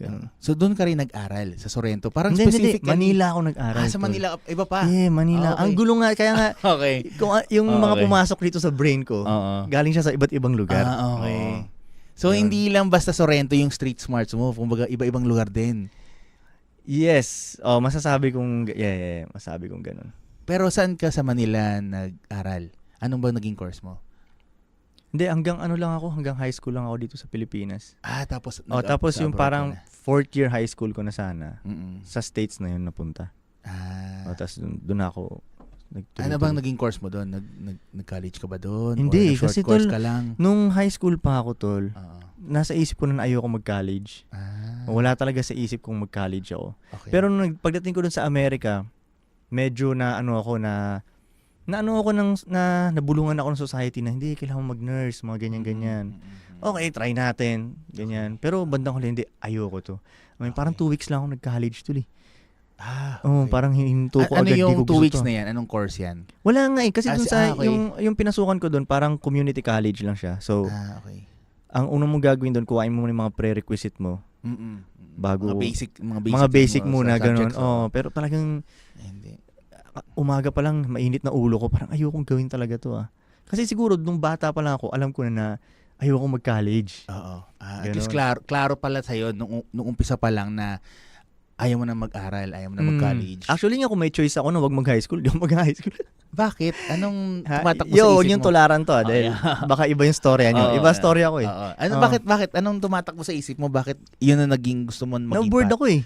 Ganun. So doon ka rin nag-aral sa Sorrento? Parang Hindi. specifically... Manila ako nag-aral. sa Manila, iba pa? Manila. Okay. Ang gulo nga, kaya nga, Okay. kung yung mga Okay. pumasok dito sa brain ko, galing siya sa iba't ibang lugar. Okay. So, Yun. hindi lang basta Sorrento yung street smarts mo. Kumbaga, iba-ibang lugar din. Yes. Masasabi kong, masasabi kong ganun. Pero saan ka sa Manila nag-aral? Anong ba naging course mo? Hindi, hanggang high school lang ako dito sa Pilipinas. Tapos... Tapos yung parang 4th year high school ko na sana, Mm-mm. sa States na yun napunta. Tapos doon ako nagtuloy. Ano bang naging course mo doon? Nag-college ka ba doon? Hindi, or kasi course tol, ka lang? nung high school pa ako, tol, Oo. nasa isip ko na ayoko mag-college. Wala talaga sa isip kong mag-college ako. Okay. Pero nung pagdating ko dun sa Amerika, medyo nabulungan ako ng society na hindi, kailangan mag-nurse, mga ganyan-ganyan. Okay, try natin, ganyan. Pero bandang huli, hindi, ayoko to. Parang 2 weeks lang ako nag-college tol eh. Okay. Parang hininto ko ano agad. yung 2 di ko gusto weeks to. na yan? Anong course yan? Wala nga eh. Kasi dun sa, okay. yung pinasukan ko dun, parang community college lang siya. So, Okay. ang unang mong gagawin dun, kuhain mo muna yung mga prerequisite mo. Bago, mga basic mo muna, sa ganun. subjects, Pero talagang, Hindi. umaga pa lang, mainit na ulo ko. Parang ayokong gawin talaga to ah. Kasi siguro, nung bata pa lang ako, alam ko na ayokong mag-college. Oo. At Ganun. least klaro pala sa'yo nung umpisa pa lang na ayaw mo na mag-aral, ayaw mo na mag-college. Actually nga, kung may choice ako na wag mag-high school, di ako mag-high school. Bakit? Anong tumatakbo sa isip mo? Yung tularan to dahil baka iba yung storya nyo. Iba storya ko eh. Bakit? Anong tumatakbo sa isip mo? Bakit yun na naging gusto mo maging Na-bored path? ako eh.